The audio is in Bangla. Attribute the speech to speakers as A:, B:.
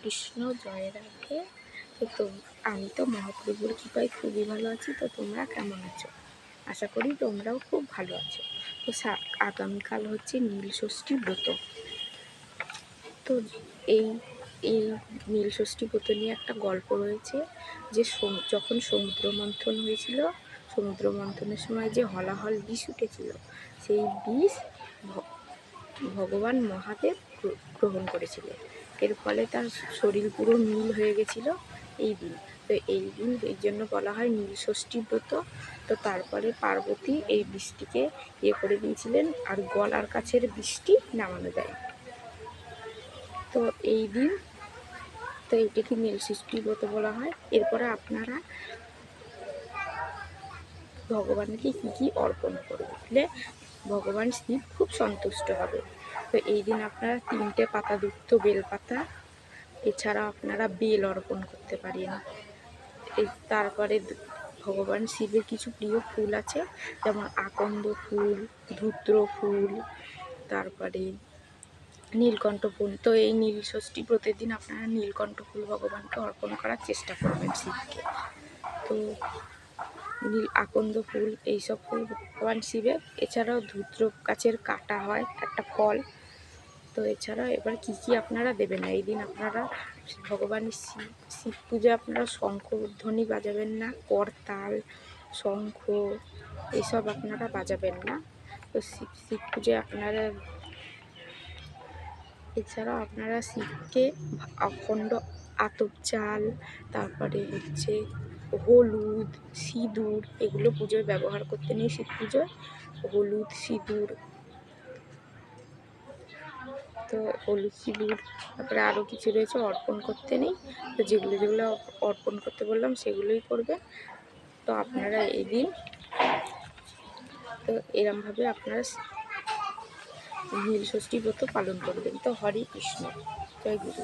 A: কৃষ্ণ, জয় রাধে। তো আমি তো মহাপ্রভুর কৃপায় খুবই ভালো আছি। তো তোমরা কেমন আছো? আশা করি তোমরাও খুব ভালো আছো। তো আগামীকাল হচ্ছে নীলষষ্ঠী ব্রত। তো এই এই নীলষষ্ঠী ব্রত নিয়ে একটা গল্প রয়েছে যে যখন সমুদ্র মন্থন হয়েছিল, সমুদ্র মন্থনের সময় যে হলাহল বিষ উঠেছিল, সেই বিষ ভগবান মহাদেব গ্রহণ করেছিলেন। এর ফলে তার শরীর পুরো নীল হয়ে গেছিল এই দিন। তো এই দিন এই জন্য বলা হয় নীলষষ্ঠী ব্রত। তো তারপরে পার্বতী এই বিষটিকে করে দিয়েছিলেন, আর গলার কাছের বিষটি নামানো যায়। তো এই দিন তো এটিকে নীলষষ্ঠী ব্রত বলা হয়। এরপরে আপনারা ভগবানকে কী কী অর্পণ করলে ভগবান শিব খুব সন্তুষ্ট হবে। তো এই দিন আপনারা 3টে পাতাযুক্ত বেলপাতা, এছাড়া আপনারা বেল অর্পণ করতে পারেন। তারপরে ভগবান শিবের কিছু প্রিয় ফুল আছে, যেমন আকন্দ ফুল, ধূত্র ফুল, তারপরে নীলকণ্ঠ ফুল। তো এই নীলষষ্ঠী ব্রতের দিন আপনারা নীলকণ্ঠ ফুল ভগবানকে অর্পণ করার চেষ্টা করবেন শিবকে। তো আকন্দ ফুল, এইসব ফুল ভগবান শিবের। এছাড়াও ধূত্র গাছের কাটা হয় একটা ফল। তো এছাড়াও এবার কী কী আপনারা দেবেন না, এই দিন আপনারা ভগবান শিব পুজো আপনারা শঙ্খধ্বনি বাজাবেন না, করতাল, শঙ্খ এসব আপনারা বাজাবেন না। তো শিব পুজোয় আপনারা এছাড়াও আপনারা শিবকে অখণ্ড আতপ চাল, তারপরে হচ্ছে হলুদ, সিঁদুর, এগুলো পুজোয় ব্যবহার করতে নেই। শিব পুজোয় হলুদ, সিঁদুর, তো হলুদ সিঁদুর, তারপরে আরও কিছু রয়েছে অর্পণ করতে নেই। তো যেগুলো যেগুলো অর্পণ করতে বললাম সেগুলোই করবে। তো আপনারা এদিন তো এরমভাবে আপনারা নীলষষ্ঠী ব্রত পালন করবেন। তো হরে কৃষ্ণ, জয় গুরু।